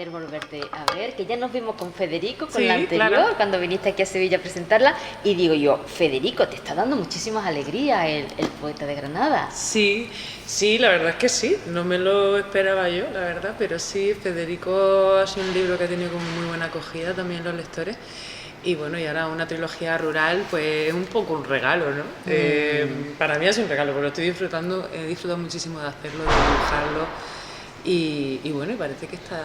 placer volverte a ver, que ya nos vimos con Federico, con Sí, la anterior, claro. cuando viniste aquí a Sevilla a presentarla, y digo yo, Federico, te está dando muchísimas alegrías el poeta de Granada. Sí, sí, la verdad es que sí, no me lo esperaba yo, la verdad, pero sí, Federico ha sido un libro que ha tenido como muy buena acogida también los lectores. Y bueno, y ahora una trilogía rural, pues es un poco un regalo, ¿no? Para mí es un regalo, porque lo estoy disfrutando, he disfrutado muchísimo de hacerlo, de dibujarlo. Y bueno, y parece que está,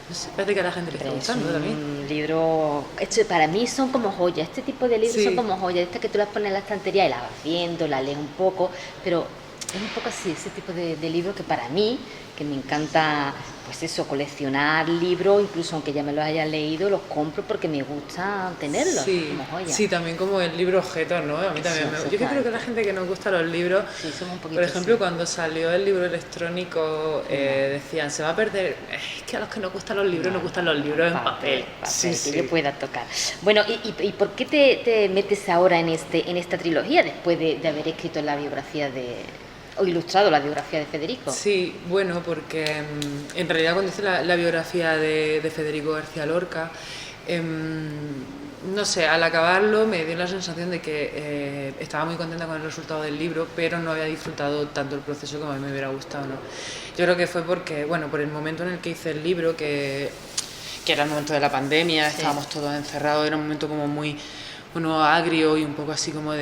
no sé, parece que a la gente le está Es gustando también. un libro, para mí son como joyas, este tipo de libros son Sí, como joyas, estas que tú las pones en la estantería y las vas viendo, las lees un poco, pero es un poco así, ese tipo de libro que para mí, que me encanta, pues eso, coleccionar libros, incluso aunque ya me los haya leído, los compro porque me gusta tenerlos sí, como joyas. sí, también como el libro objeto, ¿no? A mí también Eso yo creo que la exactamente. gente que nos gusta los libros, Sí, somos un por poquito ejemplo, así. cuando salió el libro electrónico, No, decían, se va a perder. Es que a los que nos gustan los libros, no, nos gustan no, los no, libros en papel. papel, Sí, papel, que yo sí. pueda tocar. Bueno, ¿y por qué te metes ahora en esta trilogía después de haber escrito la biografía o ilustrado la biografía de Federico? Sí, bueno, porque en realidad cuando hice la biografía de Federico García Lorca, no sé, al acabarlo me dio la sensación de que estaba muy contenta con el resultado del libro, pero no había disfrutado tanto el proceso como a mí me hubiera gustado, ¿no? Yo creo que fue porque, bueno, por el momento en el que hice el libro, que era el momento de la pandemia, Sí. estábamos todos encerrados, era un momento como muy, bueno, agrio y un poco así como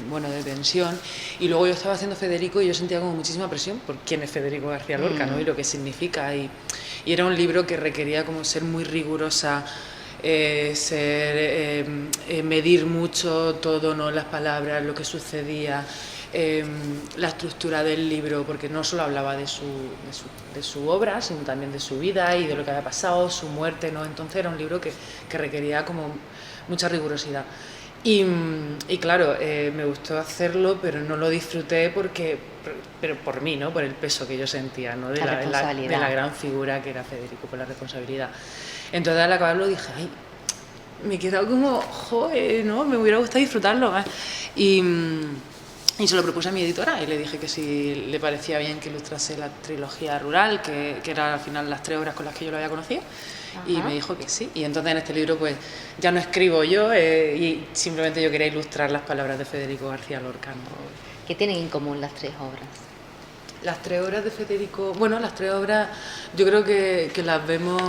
bueno, de tensión. Y luego yo estaba haciendo Federico y yo sentía como muchísima presión por quién es Federico García Lorca, ¿no? Y lo que significa. Y era un libro que requería como ser muy rigurosa, medir mucho todo, ¿no? Las palabras, lo que sucedía. La estructura del libro, porque no solo hablaba de su obra, sino también de su vida y de lo que había pasado, su muerte, ¿no? Entonces era un libro que requería como mucha rigurosidad. Y claro, me gustó hacerlo, pero no lo disfruté pero por mí, ¿no? Por el peso que yo sentía, ¿no? La De la responsabilidad. gran figura que era Federico, por la responsabilidad. Entonces al acabarlo dije, ay, me he quedado como, joder, ¿no? Me hubiera gustado disfrutarlo más. Y se lo propuse a mi editora y le dije que si le parecía bien que ilustrase la trilogía rural, que era al final las 3 obras con las que yo lo había conocido. Y Ajá. me dijo que sí. Y entonces en este libro pues ya no escribo yo y simplemente yo quería ilustrar las palabras de Federico García Lorca, ¿no? ¿Qué tienen en común las tres obras? Las 3 obras de Federico, bueno, las 3 obras yo creo que las vemos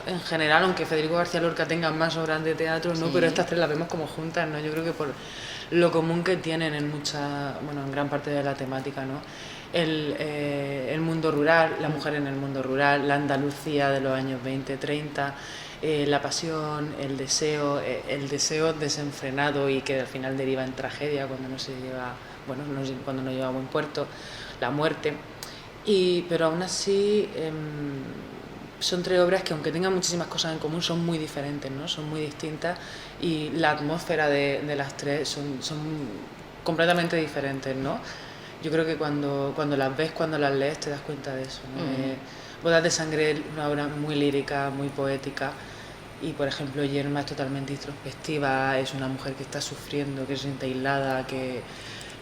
en general, aunque Federico García Lorca tenga más obras de teatro, ¿no? Pero Sí. estas 3 las vemos como juntas, ¿no? Yo creo que por lo común que tienen bueno, en gran parte de la temática, ¿no? El mundo rural, la mujer en el mundo rural, la Andalucía de los años 20, 30, la pasión, el deseo desenfrenado y que al final deriva en tragedia cuando no se lleva, bueno, cuando no lleva a buen puerto, la muerte. Pero aún así son 3 obras que aunque tengan muchísimas cosas en común son muy diferentes, ¿no? Son muy distintas y la atmósfera de las 3 son completamente diferentes, ¿no? Yo creo que cuando las ves, cuando las lees, te das cuenta de eso, ¿no? Bodas de sangre es una obra muy lírica, muy poética. Y por ejemplo, Yerma es totalmente introspectiva, es una mujer que está sufriendo, que se siente aislada, que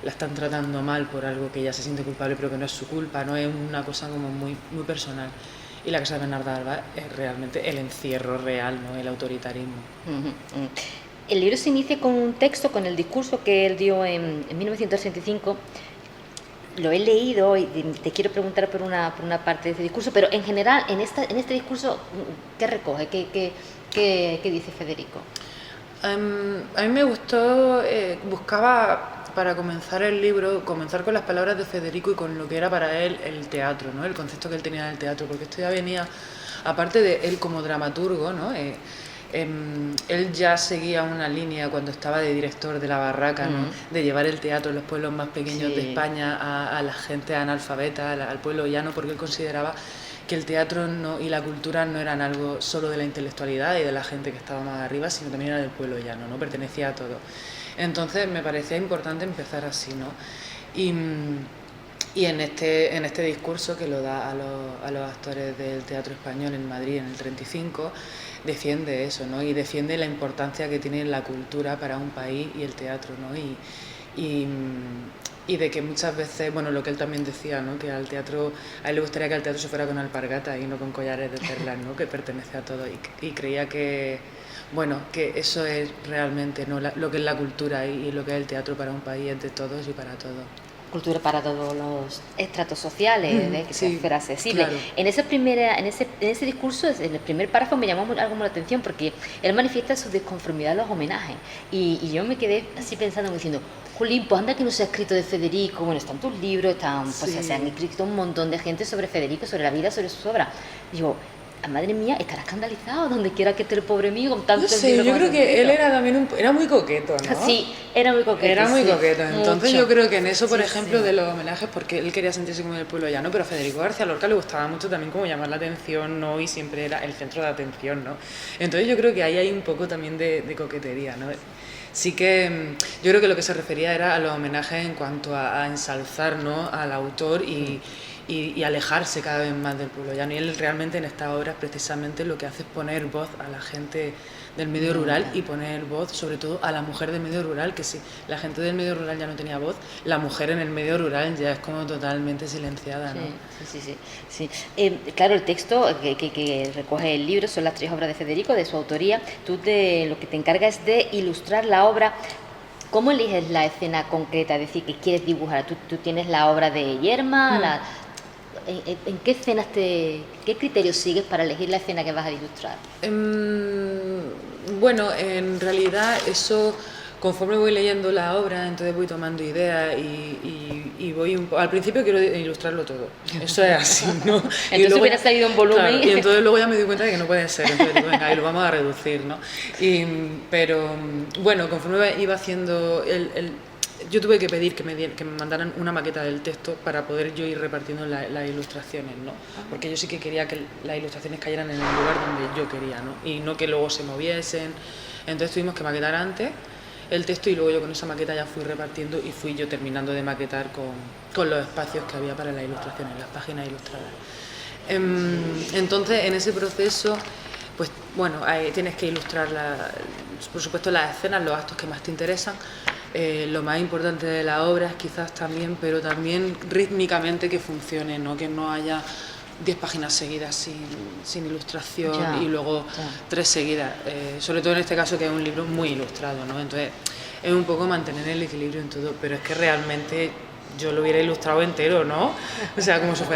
la están tratando mal por algo que ella se siente culpable pero que no es su culpa, no es una cosa como muy, muy personal. Y la Casa de Bernarda Alba es realmente el encierro real, ¿no? El autoritarismo. Ujú, ujú. El libro se inicia con un texto, con el discurso que él dio en 1935. Lo he leído y te quiero preguntar por una parte de ese discurso, pero en general, en este discurso, ¿qué recoge? ¿Qué dice Federico? A mí me gustó, buscaba para comenzar el libro, comenzar con las palabras de Federico y con lo que era para él el teatro, ¿no? El concepto que él tenía del teatro, porque esto ya venía, aparte de él como dramaturgo, ¿no? Él ya seguía una línea cuando estaba de director de La Barraca, ¿no? De llevar el teatro en los pueblos más pequeños de Sí. España a la gente analfabeta, al pueblo llano, porque él consideraba que el teatro y la cultura no eran algo solo de la intelectualidad y de la gente que estaba más arriba, sino también era del pueblo llano, ¿no? Pertenecía a todo. Entonces me parecía importante empezar así, ¿no? Y en este discurso que lo da a los actores del teatro español en Madrid en el 35, defiende eso, ¿no? Y defiende la importancia que tiene la cultura para un país y el teatro, ¿no? Y y de que muchas veces, bueno, lo que él también decía, ¿no? Que al teatro, a él le gustaría que al teatro se fuera con alpargatas y no con collares de perlas, ¿no? Que pertenece a todo, y creía que, bueno, que eso es realmente, ¿no? Lo que es la cultura y lo que es el teatro para un país, es de todos y para todos. Cultura para todos los estratos sociales, que sí, fuera accesible. claro. En ese discurso, en el primer párrafo me llamó algo la atención porque él manifiesta su disconformidad a los homenajes y yo me quedé así pensando, diciendo, jolín, pues anda que no se ha escrito de Federico, bueno, están tus libros, pues Sí. se han escrito un montón de gente sobre Federico, sobre la vida, sobre sus obras. Digo, madre mía, estará escandalizado donde quiera que esté el pobre mío con tantos No sé, libros yo como creo que escrito. él era también era muy coqueto, ¿no? Sí, era muy coqueto. Era muy sí, coqueto. Entonces mucho. yo creo que en eso, por Sí, ejemplo, sí. de los homenajes, porque él quería sentirse como del pueblo llano, pero a Federico García Lorca le gustaba mucho también como llamar la atención, ¿no? Y siempre era el centro de atención, ¿no? Entonces yo creo que ahí hay un poco también de coquetería, ¿no? Sí que yo creo que lo que se refería era a los homenajes en cuanto a ensalzar, ¿no? Al autor y alejarse cada vez más del pueblo llano. Y él realmente en estas obras precisamente lo que hace es poner voz a la gente del medio rural y poner voz sobre todo a la mujer del medio rural, que si la gente del medio rural ya no tenía voz, la mujer en el medio rural ya es como totalmente silenciada, ¿no? Sí. Claro, el texto que recoge el libro son las 3 obras de Federico, de su autoría. Tú lo que te encargas es de ilustrar la obra. ¿Cómo eliges la escena concreta? Es decir, que quieres dibujar. ¿Tú tienes la obra de Yerma? ¿En qué escenas qué criterios sigues para elegir la escena que vas a ilustrar? Bueno, en realidad eso, conforme voy leyendo la obra, entonces voy tomando ideas y voy al principio quiero ilustrarlo todo. Eso es así, ¿no? Entonces hubiera salido un volumen. Claro, y entonces luego ya me di cuenta de que no puede ser. Entonces digo, venga, y lo vamos a reducir, ¿no? Pero bueno, conforme iba haciendo yo tuve que pedir que me mandaran una maqueta del texto para poder yo ir repartiendo las ilustraciones, ¿no? Porque yo sí que quería que las ilustraciones cayeran en el lugar donde yo quería, ¿no? Y no que luego se moviesen. Entonces tuvimos que maquetar antes el texto y luego yo con esa maqueta ya fui repartiendo y fui yo terminando de maquetar con los espacios que había para las ilustraciones, las páginas ilustradas. Entonces en ese proceso, pues bueno, tienes que ilustrar por supuesto las escenas, los actos que más te interesan. Lo más importante de la obra es quizás también, pero también rítmicamente que funcione, ¿no? Que no haya 10 páginas seguidas sin ilustración y luego 3 seguidas, sobre todo en este caso que es un libro muy ilustrado, ¿no? Entonces es un poco mantener el equilibrio en todo, pero es que realmente yo lo hubiera ilustrado entero, ¿no? O sea, como si me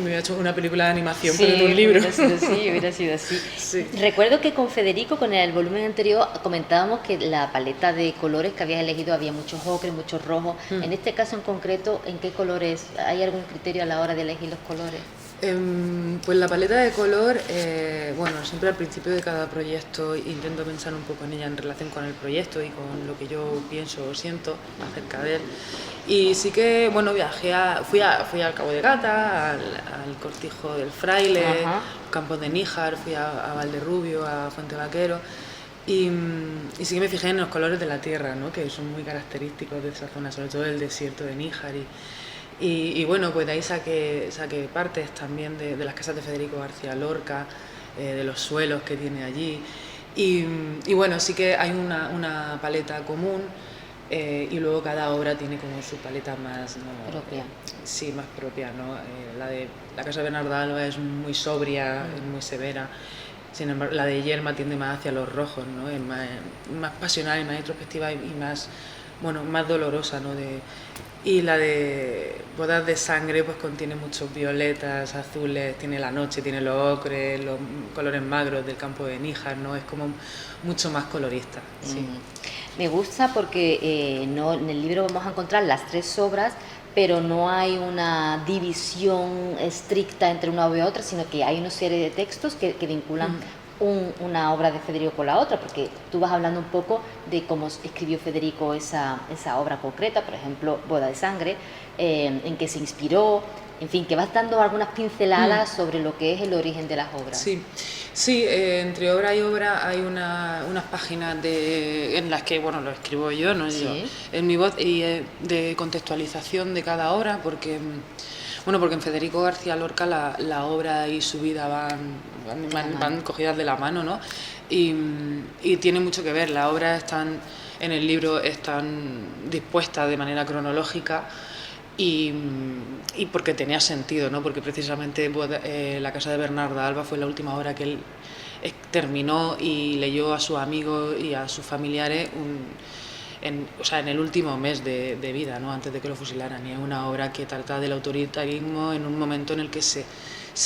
hubiera hecho una película de animación, pero en un libro. Hubiera sido así. Sí. Recuerdo que con Federico, con el volumen anterior, comentábamos que la paleta de colores que habías elegido había muchos ocres, muchos rojos. En este caso en concreto, ¿en qué colores? ¿Hay algún criterio a la hora de elegir los colores? Pues la paleta de color, bueno, siempre al principio de cada proyecto intento pensar un poco en ella en relación con el proyecto y con lo que yo pienso o siento acerca de él. Y sí que, bueno, fui al Cabo de Gata, al Cortijo del Fraile, Campos de Níjar, fui a Valderrubio, a Fuente Vaquero. Y sí que me fijé en los colores de la tierra, ¿no? Que son muy característicos de esa zona, sobre todo el desierto de Níjar. Y bueno, pues de ahí saqué partes también de las casas de Federico García Lorca, de los suelos que tiene allí. Y bueno, sí que hay una paleta común y luego cada obra tiene como su paleta más, ¿no? Propia. Sí, más propia, ¿no? La de la casa de Bernardo Alba es muy sobria, es muy severa. Sin embargo, la de Yerma tiende más hacia los rojos, ¿no? Es más pasional y más introspectiva y más, bueno, más dolorosa, ¿no? Y la de Bodas de Sangre pues contiene muchos violetas, azules, tiene la noche, tiene los ocres, los colores magros del campo de Níjar, ¿no? Es como mucho más colorista. Sí. Me gusta porque no, en el libro vamos a encontrar las 3 obras, pero no hay una división estricta entre una obra y otra, sino que hay una serie de textos que vinculan una obra de Federico con la otra, porque tú vas hablando un poco de cómo escribió Federico esa obra concreta, por ejemplo, Boda de Sangre, en que se inspiró, en fin, que vas dando algunas pinceladas sobre lo que es el origen de las obras. Sí, entre obra y obra hay unas páginas en las que, bueno, lo escribo yo, ¿no? ¿Sí? Yo, en mi voz, y de contextualización de cada obra, porque en Federico García Lorca la obra y su vida van cogidas de la mano, ¿no? Y tiene mucho que ver, las obras en el libro están dispuestas de manera cronológica, y porque tenía sentido, ¿no? Porque precisamente La casa de Bernarda Alba fue la última obra que él terminó y leyó a sus amigos y a sus familiares en el último mes de vida, ¿no? Antes de que lo fusilaran. Y es una obra que trata del autoritarismo en un momento en el que se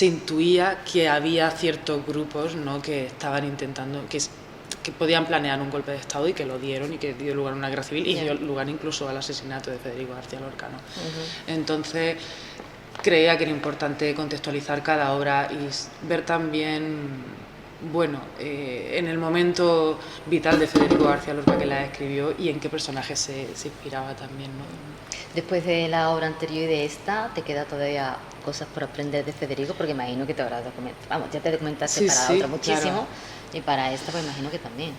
intuía que había ciertos grupos, ¿no?, que estaban intentando, que podían planear un golpe de Estado y que lo dieron, y que dio lugar a una guerra civil y dio lugar incluso al asesinato de Federico García Lorca, ¿no? Entonces creía que era importante contextualizar cada obra y ver también, bueno, en el momento vital de Federico García Lorca que la escribió y en qué personaje se inspiraba también, ¿no? Después de la obra anterior y de esta, ¿te queda todavía cosas por aprender de Federico? Porque imagino que te habrás documentado, vamos, ya te documentaste Sí, para sí, otra muchísimo, claro. Y para esta pues imagino que también.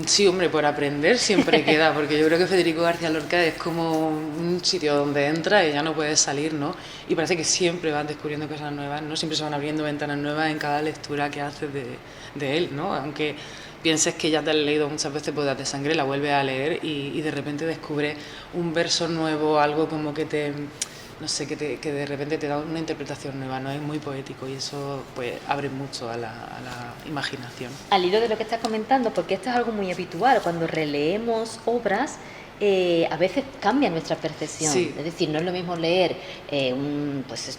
Sí, hombre, por aprender siempre queda, porque yo creo que Federico García Lorca es como un sitio donde entras y ya no puedes salir, ¿no? Y parece que siempre vas descubriendo cosas nuevas, ¿no? Siempre se van abriendo ventanas nuevas en cada lectura que haces de él, ¿no? Aunque pienses que ya te has leído muchas veces Bodas de Sangre, la vuelves a leer y de repente descubres un verso nuevo, algo como que te... no sé, que de repente te da una interpretación nueva, ¿no? Es muy poético y eso pues abre mucho a la imaginación. Al hilo de lo que estás comentando, porque esto es algo muy habitual, cuando releemos obras, a veces cambia nuestra percepción. Sí. Es decir, no es lo mismo leer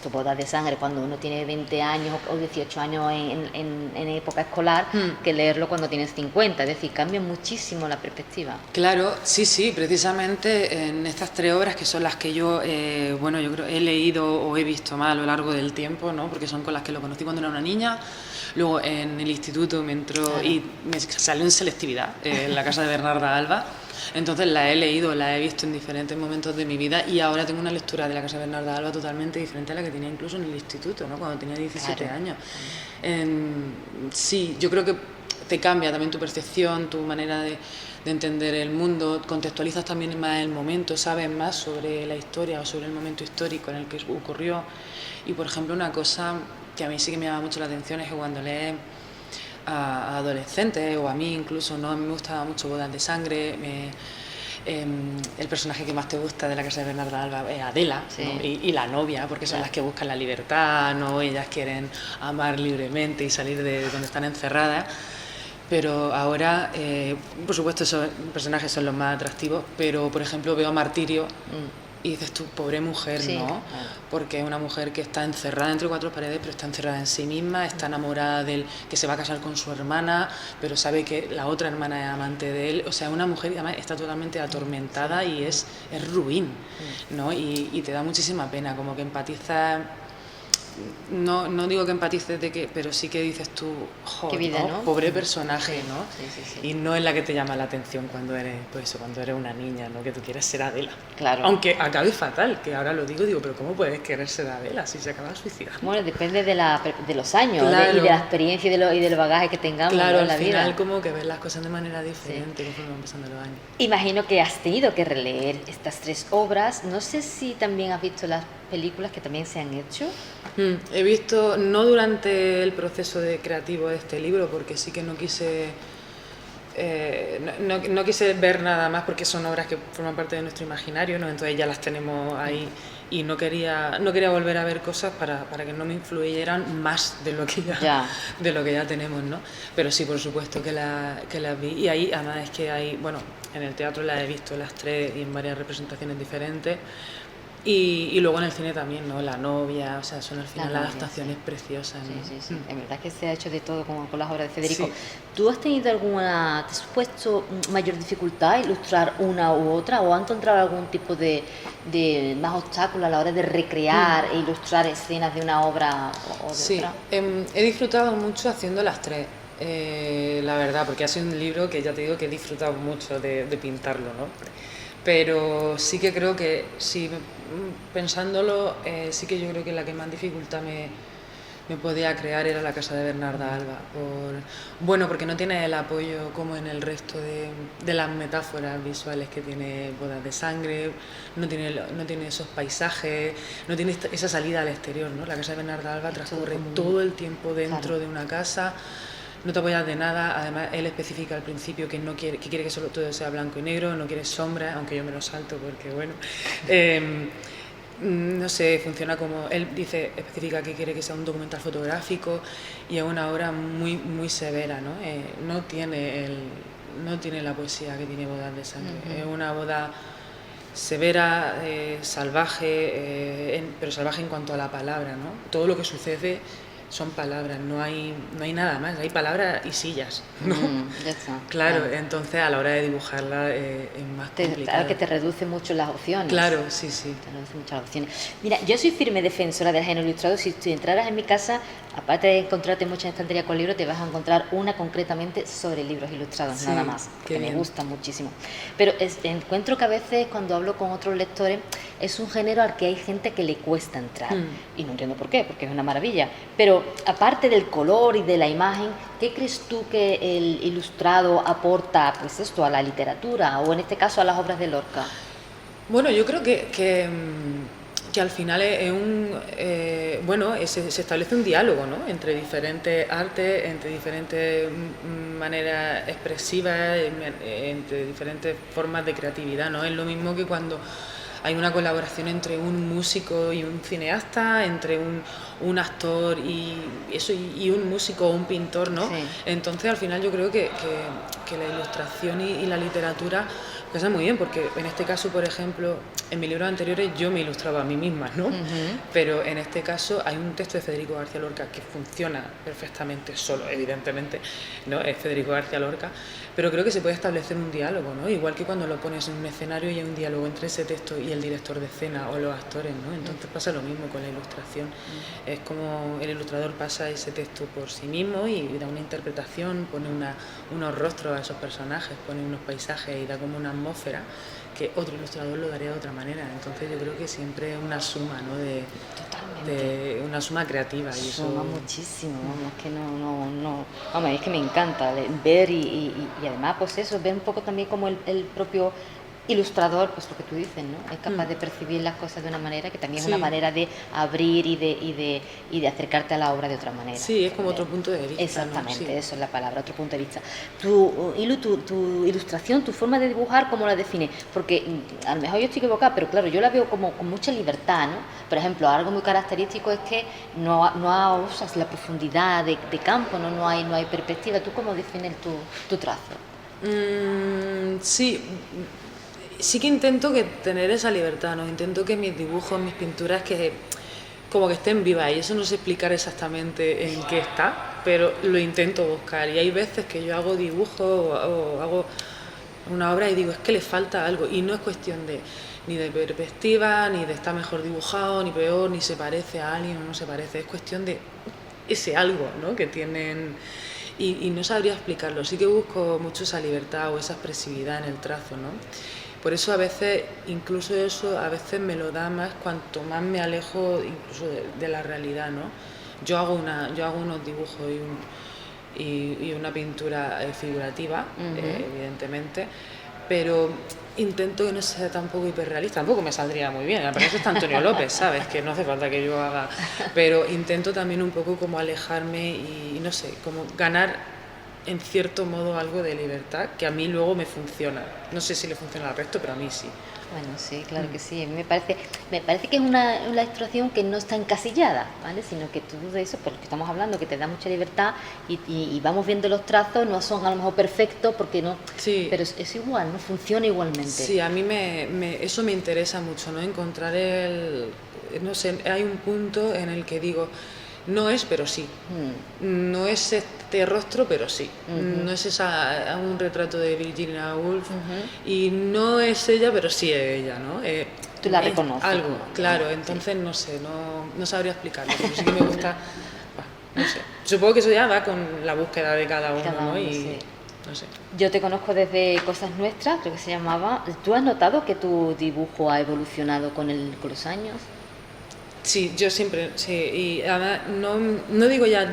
Bodas de Sangre cuando uno tiene 20 años o 18 años en época escolar que leerlo cuando tienes 50. Es decir, cambia muchísimo la perspectiva. Claro, sí, precisamente en estas 3 obras que son las que yo creo he leído o he visto más a lo largo del tiempo, ¿no? Porque son con las que lo conocí cuando era una niña. Luego en el instituto me entró, claro, y me salió en selectividad, en La casa de Bernarda Alba. Entonces la he leído, la he visto en diferentes momentos de mi vida y ahora tengo una lectura de La casa de Bernarda Alba totalmente diferente a la que tenía incluso en el instituto, ¿no? Cuando tenía 17 claro. años. Sí, yo creo que te cambia también tu percepción, tu manera de entender el mundo, contextualizas también más el momento, sabes más sobre la historia o sobre el momento histórico en el que ocurrió. Y por ejemplo, una cosa que a mí sí que me llama mucho la atención es que cuando lees a adolescentes o a mí incluso, ¿no? A mí me gustaba mucho Bodas de Sangre, el personaje que más te gusta de La casa de Bernarda Alba es Adela, sí, ¿no? y la novia, porque son las que buscan la libertad, ¿no? Ellas quieren amar libremente y salir de donde están encerradas. Pero ahora, por supuesto, esos personajes son los más atractivos, pero por ejemplo veo a Martirio y dices tú, pobre mujer, sí, ¿no? Claro. Porque es una mujer que está encerrada entre 4 paredes, pero está encerrada en sí misma, está enamorada de él, que se va a casar con su hermana, pero sabe que la otra hermana es amante de él. O sea, una mujer que además está totalmente atormentada, sí, y es ruin, ¿no? Y te da muchísima pena, como que empatizas. No digo que empatices pero sí que dices tú, joder, vida, ¿no? Pobre personaje, sí, ¿no? Sí. Y no es la que te llama la atención cuando eres una niña, ¿no? Que tú quieres ser Adela. Claro. Aunque acabe fatal, que ahora lo digo, pero ¿cómo puedes querer ser Adela si se acaba suicidando? Bueno, depende de los años, claro, y de la experiencia y del bagaje que tengamos, claro, en la vida. Al final como que ves las cosas de manera diferente, sí, conforme van pasando los años. Imagino que has tenido que releer estas 3 obras. No sé si también has visto las películas que también se han hecho. He visto, no durante el proceso creativo de este libro, porque sí que no quise no quise ver nada más, porque son obras que forman parte de nuestro imaginario, ¿no? Entonces ya las tenemos ahí y no quería volver a ver cosas para que no me influyeran más de lo que ya tenemos, ¿no? Pero sí, por supuesto que las vi, y ahí además es que en el teatro las he visto las 3 y en varias representaciones diferentes. Y luego en el cine también, ¿no? La novia, o sea, son al final las adaptaciones preciosas, ¿no? Sí. En verdad que se ha hecho de todo con las obras de Federico. Sí. ¿Tú has tenido te has puesto mayor dificultad a ilustrar una u otra, o has encontrado algún tipo de más obstáculo a la hora de recrear e ilustrar escenas de una obra o de otra? Sí, he disfrutado mucho haciendo las 3. La verdad, porque ha sido un libro que ya te digo que he disfrutado mucho de pintarlo, ¿no? Pero sí que creo que, sí, pensándolo, sí que yo creo que la que más dificultad me podía crear era La casa de Bernarda Alba. Porque no tiene el apoyo como en el resto de las metáforas visuales que tiene Bodas de Sangre, no tiene esos paisajes, no tiene esa salida al exterior, ¿no? La casa de Bernarda Alba transcurre todo el tiempo dentro de una casa. no te apoyas de nada. Además, él especifica al principio que no quiere, que quiere que solo todo sea blanco y negro, no quiere sombras, aunque yo me lo salto porque, bueno, no sé, funciona como, él dice, especifica que quiere que sea un documental fotográfico y es una obra muy, muy severa, ¿no? No tiene la poesía que tiene Bodas de Sangre, es una boda severa, salvaje, pero salvaje en cuanto a la palabra, ¿no? Todo lo que sucede son palabras, no hay nada más, hay palabras y sillas, ¿no? Ya está. Claro, entonces a la hora de dibujarla es más complicado. Claro que te reduce mucho las opciones. Claro, sí, sí. Te reduce mucho las opciones. Mira, yo soy firme defensora del género ilustrado. Si tú entraras en mi casa, aparte de encontrarte muchas estanterías con libros, te vas a encontrar una concretamente sobre libros ilustrados, Sí, nada más, qué que me bien. gusta muchísimo. Pero encuentro que a veces cuando hablo con otros lectores es un género al que hay gente que le cuesta entrar. Y no entiendo por qué, porque es una maravilla. Pero aparte del color y de la imagen, ¿qué crees tú que el ilustrado aporta, pues esto, a la literatura o en este caso a las obras de Lorca? Bueno, yo creo que al final se establece un diálogo, ¿no? Entre diferentes artes, entre diferentes maneras expresivas, entre diferentes formas de creatividad, ¿no? Es lo mismo que cuando hay una colaboración entre un músico y un cineasta, entre un actor y un músico o un pintor, ¿no? Sí. Entonces, al final yo creo que la ilustración y la literatura casan muy bien, porque en este caso, por ejemplo, en mis libros anteriores yo me ilustraba a mí misma, ¿no? Pero en este caso hay un texto de Federico García Lorca que funciona perfectamente solo, evidentemente, ¿no? Es Federico García Lorca, pero creo que se puede establecer un diálogo, ¿no? Igual que cuando lo pones en un escenario y hay un diálogo entre ese texto y el director de escena o los actores, ¿no? Entonces pasa lo mismo con la ilustración. Es como el ilustrador pasa ese texto por sí mismo y da una interpretación, pone unos rostros a esos personajes, pone unos paisajes y da como una atmósfera que otro ilustrador lo daría de otra manera. Entonces yo creo que siempre es una suma, ¿no? De una suma creativa. Y eso suma muchísimo, vamos, que vamos, es que me encanta ver y además pues eso, ver un poco también como el propio ilustrador, pues lo que tú dices, ¿no? Es capaz de percibir las cosas de una manera que también es una manera de abrir y de acercarte a la obra de otra manera. Sí, es como otro punto de vista. Exactamente, ¿no? Sí. eso es la palabra, otro punto de vista. Tu ilustración, tu forma de dibujar, ¿cómo la defines? Porque a lo mejor yo estoy equivocada, pero claro, yo la veo como con mucha libertad, ¿no? Por ejemplo, algo muy característico es que no usas la profundidad de campo, no hay perspectiva. ¿Tú cómo defines tu trazo? Sí que intento tener esa libertad, ¿no? Intento que mis dibujos, mis pinturas, que como que estén vivas, y eso no sé explicar exactamente en qué está, pero lo intento buscar. Y hay veces que yo hago dibujos o hago una obra y digo, es que le falta algo, y no es cuestión ni de perspectiva, ni de estar mejor dibujado, ni peor, ni se parece a alguien o no se parece, es cuestión de ese algo, ¿no? Que tienen. Y no sabría explicarlo, sí que busco mucho esa libertad o esa expresividad en el trazo, ¿no? Por eso a veces, incluso eso, a veces me lo da más cuanto más me alejo incluso de la realidad, ¿no? Yo hago unos dibujos y una pintura figurativa, evidentemente, pero intento que no sea tampoco hiperrealista, tampoco me saldría muy bien, para eso está Antonio López, ¿sabes? Que no hace falta que yo haga, pero intento también un poco como alejarme y no sé, como ganar en cierto modo algo de libertad que a mí luego me funciona. No sé si le funciona al resto, pero a mí sí. Bueno, sí, claro que sí. A mí me parece que es una ilustración que no está encasillada, ¿vale? Sino que tú de eso, por lo que estamos hablando, que te da mucha libertad y vamos viendo los trazos, no son a lo mejor perfectos porque no... Sí. Pero es igual, ¿no? Funciona igualmente. Sí, a mí eso me interesa mucho, ¿no? Encontrar no sé, hay un punto en el que digo, no es, pero sí. No es este rostro, pero sí. No es un retrato de Virginia Woolf y no es ella, pero sí es ella, ¿no? Tú la reconoces. Algo, claro. Entonces, no sé, no sabría explicarlo, pero sí que me gusta, no sé. Supongo que eso ya va con la búsqueda de cada uno, ¿no? Y sí. no sé. Yo te conozco desde Cosas Nuestras, creo que se llamaba. ¿Tú has notado que tu dibujo ha evolucionado con los años? Sí, yo siempre, sí, y además no digo ya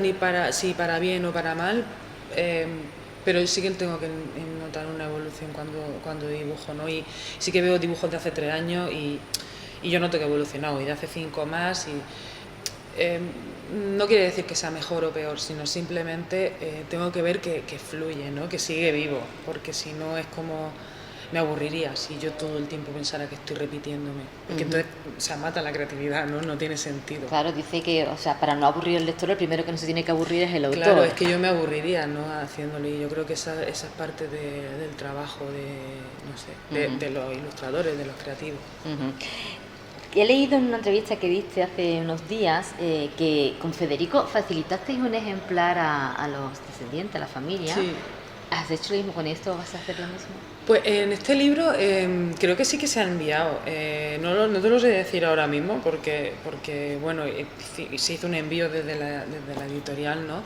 si para bien o para mal, pero sí que tengo que notar una evolución cuando dibujo, ¿no? Y sí que veo dibujos de hace 3 años y yo noto que he evolucionado, y de hace 5 más, y no quiere decir que sea mejor o peor, sino simplemente tengo que ver que fluye, ¿no? Que sigue vivo, porque si no es como me aburriría si yo todo el tiempo pensara que estoy repitiéndome, porque entonces, o sea, mata la creatividad, ¿no? No tiene sentido. Claro, dice que, o sea, para no aburrir al lector, el primero que no se tiene que aburrir es el autor. Claro, es que yo me aburriría, ¿no? Haciéndolo, y yo creo que esa es parte del trabajo no sé, de los ilustradores, de los creativos. He leído en una entrevista que diste hace unos días que con Federico facilitasteis un ejemplar a los descendientes, a la familia. Sí. ¿Has hecho lo mismo con esto? ¿Vas a hacer lo mismo? Pues en este libro creo que sí que se ha enviado. No te lo sé decir ahora mismo porque bueno, se hizo un envío desde la editorial, ¿no?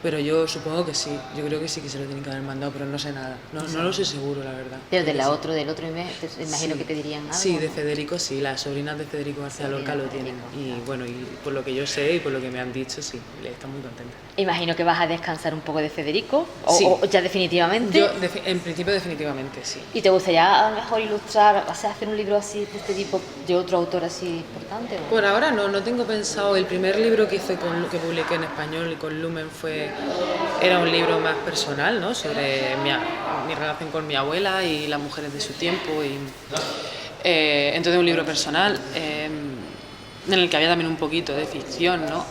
Pero yo supongo que sí, yo creo que sí que se lo tienen que haber mandado, pero no sé nada, no lo sé seguro, la verdad. Pero del otro imagino que te dirían algo. Sí, de Federico sí, las sobrinas de Federico García Lorca lo tienen. Y bueno, y por lo que yo sé y por lo que me han dicho, sí, están muy contentas. Imagino que vas a descansar un poco de Federico, Sí. o ya definitivamente. Yo, en principio, definitivamente, sí. ¿Y te gustaría a lo mejor ilustrar, o sea, hacer un libro así, de este tipo, de otro autor así importante? ¿O? Por ahora no tengo pensado. El primer libro que hice, que publiqué en español y con Lumen era un libro más personal, ¿no? Sobre mi relación con mi abuela y las mujeres de su tiempo. Entonces un libro personal en el que había también un poquito de ficción, ¿no?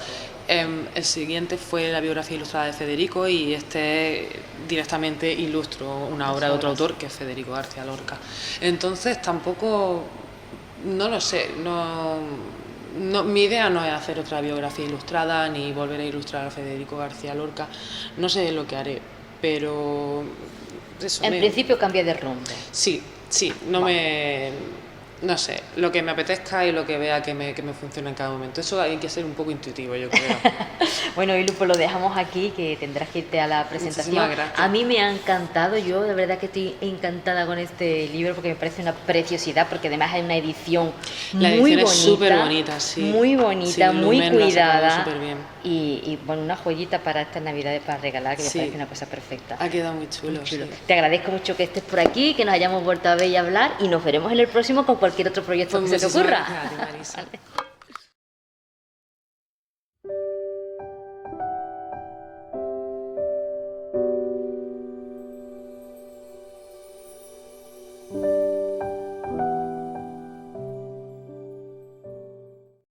El siguiente fue la biografía ilustrada de Federico y directamente ilustro una obra de otro autor que es Federico García Lorca. Entonces tampoco, no lo sé, mi idea no es hacer otra biografía ilustrada ni volver a ilustrar a Federico García Lorca. No sé lo que haré, pero eso. En principio cambia de rumbo. Sí, no sé, lo que me apetezca y lo que vea que me funciona en cada momento. Eso hay que ser un poco intuitivo, yo creo. Bueno, Ilu, pues lo dejamos aquí, que tendrás que irte a la presentación. Muchísimas gracias. A mí me ha encantado, yo de verdad que estoy encantada con este libro porque me parece una preciosidad, porque además hay una edición La muy edición bonita. es súper bonita, sí. Muy bonita, Sí, muy Lumen lo ha sacado cuidada. superbién. Y bueno, una joyita para estas navidades para regalar, que me Sí. parece una cosa perfecta. Ha quedado muy chulo. Sí. Te agradezco mucho que estés por aquí, que nos hayamos vuelto a ver y hablar, y nos veremos en el próximo con cualquier otro proyecto Pues que se te muchísimas ocurra. gracias a ti, Marisa.